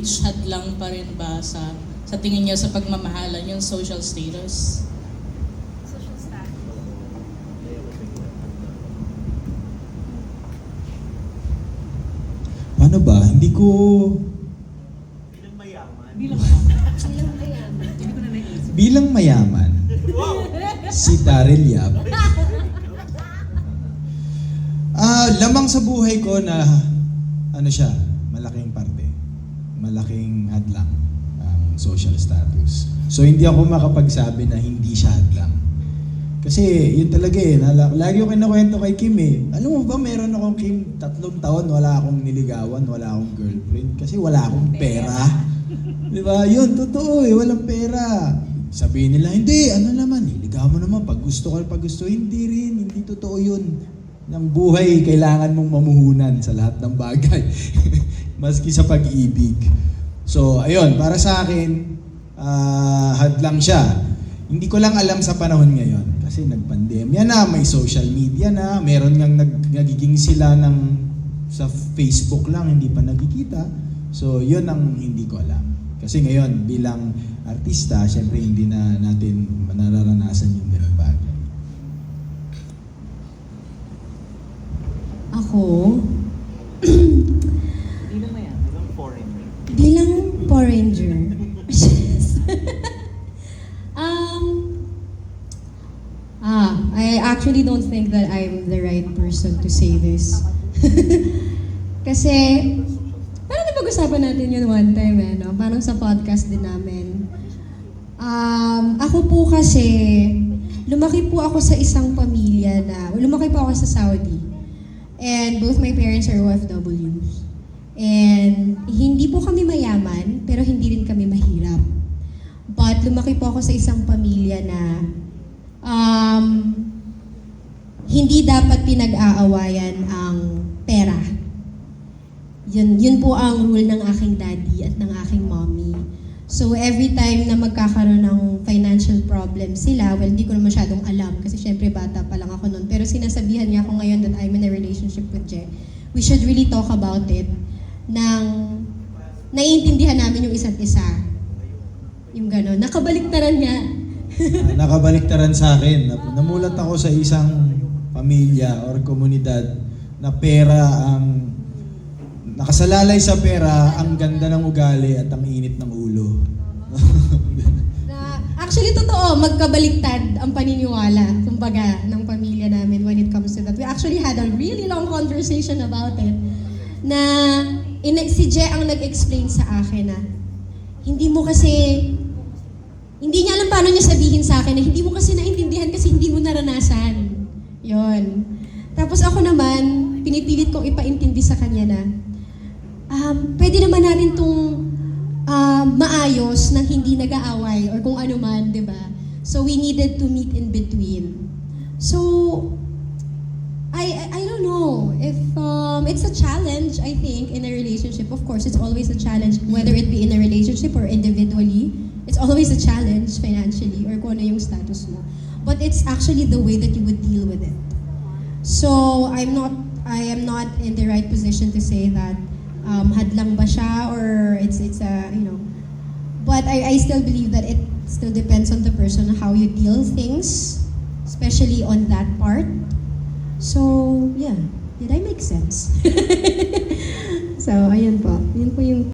age hadlang pa rin ba sa tingin niya sa pagmamahalan yung social status? Social status. Paano ba? Hindi ko... Bilang mayaman. Bilang mayaman. Bilang mayaman. Hindi ko na naisip. Bilang mayaman, si Daryl Yap, lamang sa buhay ko na ano siya, malaking parte, malaking hadlang ang social status. So hindi ako makapagsabi na hindi siya hadlang. Kasi yun talaga eh, lagi ko kinakwento kay Kim eh. Alam mo ba, meron akong Kim, 3 taon, wala akong niligawan, wala akong girlfriend. Kasi wala akong pera. Di ba? Yun, totoo eh, walang pera. Sabihin nila, hindi, ano naman, niligawan mo naman, pag gusto ko, pag gusto, hindi rin, hindi totoo yun. Ng buhay, kailangan mong mamuhunan sa lahat ng bagay. Maski sa pag-ibig. So, ayun, para sa akin, hadlang siya. Hindi ko lang alam sa panahon ngayon. Kasi nagpandemya na, may social media na, meron ngang nagiging sila sa Facebook lang, hindi pa nagkikita. So, yun ang hindi ko alam. Kasi ngayon, bilang artista, syempre hindi na natin nararanasan yung ganung bagay. Ako, Bilang mayaman. Bilang foreigner. bilang Power Ranger. Yes. I actually don't think that I'm the right person to say this. Kasi, parang napag-usapan natin yun one time eh, no? Parang sa podcast din namin. Ako po kasi, lumaki po ako sa isang pamilya lumaki po ako sa Saudi. And both my parents are OFWs. And hindi po kami mayaman, pero hindi rin kami mahirap. But lumaki po ako sa isang pamilya na hindi dapat pinag-aawayan ang pera. Yun po ang rule ng aking daddy at ng aking mommy. So every time na magkakaroon ng financial problem sila, well, hindi ko na masyadong alam kasi syempre bata pa lang ako noon. Pero sinasabihan niya ako ngayon that I'm in a relationship with Je. We should really talk about it nang naiintindihan namin yung isa't isa. Yung gano'n. Nakabaliktaran niya. Nakabaliktaran sa akin. Namulat ako sa isang pamilya or komunidad na pera ang nakasalalay sa pera, ang ganda ng ugali at ang init ng ulo. Actually, totoo, magkabaliktad ang paniniwala, kumbaga, ng pamilya namin when it comes to that. We actually had a really long conversation about it na si Je ang nag-explain sa akin na hindi niya alam paano niya sabihin sa akin na hindi mo kasi naintindihan kasi hindi mo naranasan. Yon. Tapos ako naman, pinipilit kong ipaintindi sa kanya na pwede naman natin itong maayos na hindi nag-aaway or kung ano man, di ba? So we needed to meet in between. So, I don't know if it's a challenge, I think, in a relationship. Of course, it's always a challenge, whether it be in a relationship or individually. It's always a challenge financially or kung ano yung status mo. But it's actually the way that you would deal with it. So, I am not in the right position to say that hadlang ba siya or it's a, but I still believe that it still depends on the person how you deal things, especially on that part. So, yeah. Did I make sense? So, ayun po. Yun po yung